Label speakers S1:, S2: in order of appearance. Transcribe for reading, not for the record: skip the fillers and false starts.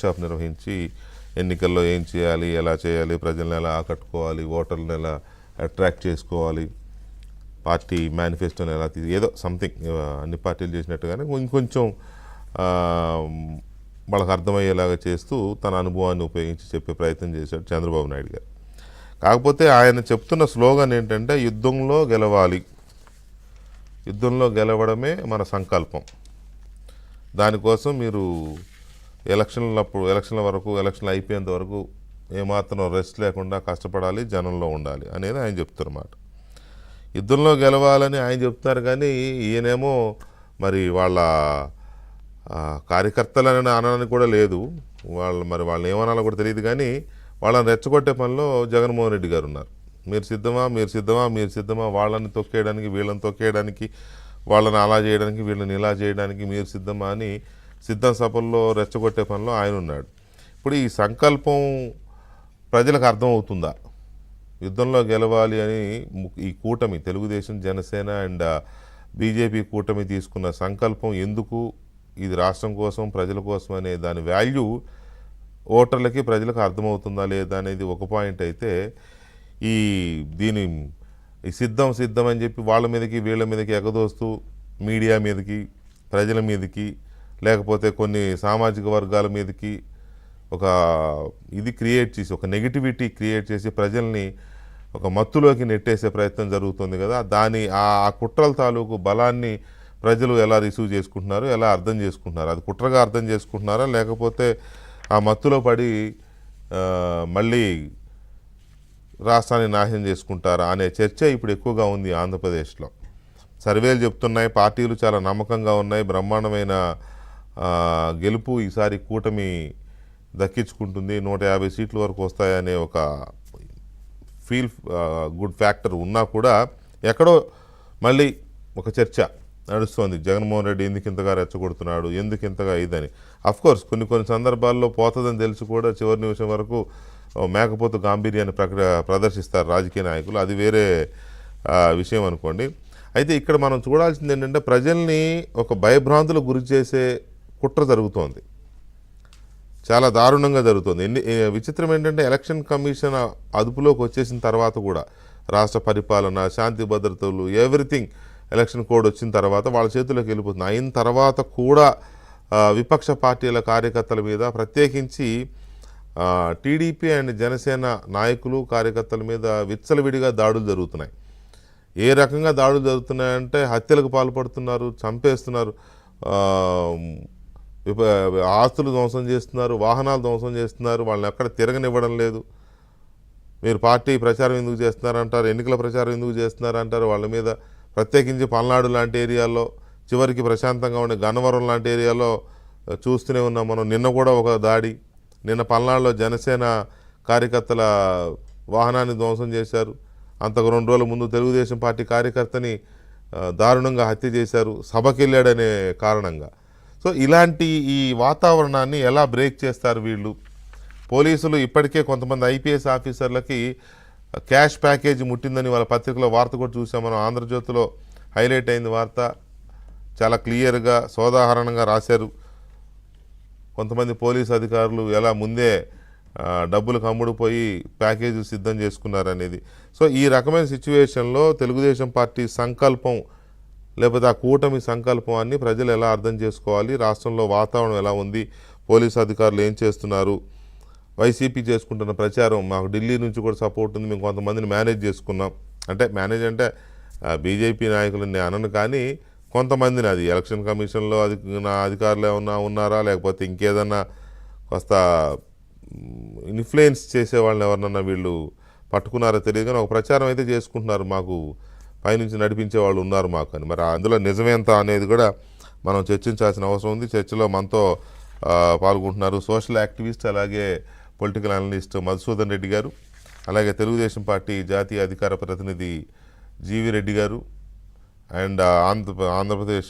S1: Workshop నిర్వహించి ఎన్నికల్లో ఏం చేయాలి, ఎలా చేయాలి, ప్రజలను ఎలా ఆకట్టుకోవాలి, ఓటర్లను ఎలా అట్రాక్ట్ చేసుకోవాలి, పార్టీ మేనిఫెస్టోని ఎలా ఏదో సంథింగ్ అన్ని పార్టీలు చేసినట్టుగానే ఇంకొంచెం వాళ్ళకి అర్థమయ్యేలాగా చేస్తూ తన అనుభవాన్ని ఉపయోగించి చెప్పే ప్రయత్నం చేశాడు చంద్రబాబు నాయుడు గారు. కాకపోతే ఆయన చెప్తున్న స్లోగన్ ఏంటంటే యుద్ధంలో గెలవాలి, యుద్ధంలో గెలవడమే మన సంకల్పం, దానికోసం మీరు ఎలక్షన్ల వరకు ఎలక్షన్లు అయిపోయేంత వరకు ఏమాత్రం రెస్ట్ లేకుండా కష్టపడాలి, జనంలో ఉండాలి అనేది ఆయన చెప్తున్నమాట. యుద్ధంలో గెలవాలని ఆయన చెప్తున్నారు, కానీ ఈయనేమో మరి వాళ్ళ కార్యకర్తలని అనడానికి కూడా లేదు, వాళ్ళని ఏమనాలో కూడా తెలియదు, కానీ వాళ్ళని రెచ్చగొట్టే పనిలో జగన్మోహన్ రెడ్డి గారు ఉన్నారు. మీరు సిద్ధమా, మీరు సిద్ధమా, మీరు సిద్ధమా, వాళ్ళని తొక్కేయడానికి, వీళ్ళని తొక్కేయడానికి, వాళ్ళని అలా చేయడానికి, వీళ్ళని ఇలా చేయడానికి మీరు సిద్ధమా అని సిద్ధం సభల్లో రెచ్చగొట్టే పనిలో ఆయన ఉన్నాడు. ఇప్పుడు ఈ సంకల్పం ప్రజలకు అర్థమవుతుందా? యుద్ధంలో గెలవాలి అని ఈ కూటమి తెలుగుదేశం, జనసేన అండ్ బీజేపీ కూటమి తీసుకున్న సంకల్పం ఎందుకు, ఇది రాష్ట్రం కోసం, ప్రజల కోసం అనే దాని వాల్యూ ఓటర్లకి ప్రజలకు అర్థమవుతుందా లేదా అనేది ఒక పాయింట్ అయితే, ఈ సిద్ధం సిద్ధం అని చెప్పి వాళ్ళ మీదకి వీళ్ళ మీదకి ఎగదోస్తూ మీడియా మీదకి, ప్రజల మీదకి, లేకపోతే కొన్ని సామాజిక వర్గాల మీదకి ఒక క్రియేట్ చేసి, ఒక నెగిటివిటీ క్రియేట్ చేసి ప్రజల్ని ఒక మత్తులోకి నెట్టేసే ప్రయత్నం జరుగుతుంది కదా. ఆ కుట్రల తాలూకు బలాన్ని ప్రజలు ఎలా రిసీవ్ చేసుకుంటున్నారు, ఎలా అర్థం చేసుకుంటున్నారు, అది కుట్రగా అర్థం చేసుకుంటున్నారా, లేకపోతే ఆ మత్తులో పడి మళ్ళీ రాష్ట్రాన్ని నాశనం చేసుకుంటారా అనే చర్చ ఇప్పుడు ఎక్కువగా ఉంది ఆంధ్రప్రదేశ్లో. సర్వేలు చెప్తున్నాయి, పార్టీలు చాలా నమ్మకంగా ఉన్నాయి, బ్రహ్మాండమైన గెలుపు ఈసారి కూటమి దక్కించుకుంటుంది, 150 సీట్ల వరకు వస్తాయనే ఒక గుడ్ ఫ్యాక్టర్ ఉన్నా కూడా ఎక్కడో మళ్ళీ ఒక చర్చ నడుస్తోంది. జగన్మోహన్ రెడ్డి ఎందుకు ఇంతగా రెచ్చగొడుతున్నాడు, ఎందుకు ఇంతగా ఇదని. అఫ్కోర్స్ కొన్ని సందర్భాల్లో పోతుందని తెలిసి కూడా చివరి నిమిషం వరకు మేకపోతు గాంభీర్యాన్ని ప్రదర్శిస్తారు రాజకీయ నాయకులు, అది వేరే విషయం అనుకోండి. అయితే ఇక్కడ మనం చూడాల్సింది ఏంటంటే ప్రజల్ని ఒక భయభ్రాంతులకు గురి చేసే కుట్ర జరుగుతోంది, చాలా దారుణంగా జరుగుతుంది. విచిత్రం ఏంటంటే ఎలక్షన్ కమిషన్ అదుపులోకి వచ్చేసిన తర్వాత కూడా రాష్ట్ర పరిపాలన, శాంతి భద్రతలు, ఎవ్రీథింగ్ ఎలక్షన్ కోడ్ వచ్చిన తర్వాత వాళ్ళ చేతుల్లోకి వెళ్ళిపోతుంది. అయిన తర్వాత కూడా విపక్ష పార్టీల కార్యకర్తల మీద, ప్రత్యేకించి టీడీపీ అండ్ జనసేన నాయకులు, కార్యకర్తల మీద విచ్చలవిడిగా దాడులు జరుగుతున్నాయి. ఏ రకంగా దాడులు జరుగుతున్నాయంటే హత్యలకు పాల్పడుతున్నారు, చంపేస్తున్నారు, ఆస్తులు ధ్వంసం చేస్తున్నారు, వాహనాలు ధ్వంసం చేస్తున్నారు, వాళ్ళని ఎక్కడ తిరగనివ్వడం లేదు. మీరు పార్టీ ప్రచారం ఎందుకు చేస్తున్నారంటారు, ఎన్నికల ప్రచారం ఎందుకు చేస్తున్నారంటారు. వాళ్ళ మీద ప్రత్యేకించి పల్నాడు లాంటి ఏరియాల్లో, చివరికి ప్రశాంతంగా ఉండే గన్నవరం లాంటి ఏరియాలో చూస్తూనే ఉన్నాం మనం. నిన్న కూడా ఒక దాడి, నిన్న పల్నాడులో జనసేన కార్యకర్తల వాహనాన్ని ధ్వంసం చేశారు. అంతకు 2 రోజుల ముందు తెలుగుదేశం పార్టీ కార్యకర్తని దారుణంగా హత్య చేశారు, సభకి వెళ్ళాడనే కారణంగా. సో ఇలాంటి ఈ వాతావరణాన్ని ఎలా బ్రేక్ చేస్తారు వీళ్ళు? పోలీసులు ఇప్పటికే కొంతమంది ఐపీఎస్ ఆఫీసర్లకి క్యాష్ ప్యాకేజీ ముట్టిందని వాళ్ళ పత్రికలో వార్త కూడా చూసాం మనం. ఆంధ్రజ్యోతిలో హైలైట్ అయింది వార్త, చాలా క్లియర్గా సోదాహరణంగా రాశారు. కొంతమంది పోలీసు అధికారులు ఎలా ముందే డబ్బులకు అమ్ముడుపోయి ప్యాకేజీ సిద్ధం చేసుకున్నారనేది. సో ఈ రకమైన సిచ్యువేషన్లో తెలుగుదేశం పార్టీ సంకల్పం, లేకపోతే ఆ కూటమి సంకల్పాన్ని ప్రజలు ఎలా అర్థం చేసుకోవాలి, రాష్ట్రంలో వాతావరణం ఎలా ఉంది, పోలీసు అధికారులు ఏం చేస్తున్నారు, వైసీపీ చేసుకుంటున్న ప్రచారం, మాకు ఢిల్లీ నుంచి కూడా సపోర్ట్ ఉంది, మేము కొంతమందిని మేనేజ్ చేసుకున్నాం. మేనేజ్ అంటే బీజేపీ నాయకులని అనను, కానీ కొంతమందిని, అది ఎలక్షన్ కమిషన్లో అధికారులు ఏమన్నా ఉన్నారా, లేకపోతే ఇంకేదన్నా కాస్త ఇన్ఫ్లుయెన్స్ చేసే వాళ్ళని ఎవరినన్నా వీళ్ళు పట్టుకున్నారో తెలియదు, కానీ ఒక ప్రచారం అయితే చేసుకుంటున్నారు, మాకు పైనుంచి నడిపించే వాళ్ళు ఉన్నారు మాకు అని. మరి అందులో నిజమేంత అనేది కూడా మనం చర్చించాల్సిన అవసరం ఉంది. చర్చలో మనతో పాల్గొంటున్నారు సోషల్ యాక్టివిస్ట్, అలాగే పొలిటికల్ అనలిస్ట్ మధుసూదన్ రెడ్డి గారు, అలాగే తెలుగుదేశం పార్టీ జాతీయ అధికార ప్రతినిధి జీవి రెడ్డి గారు, అండ్ ఆంధ్రప్రదేశ్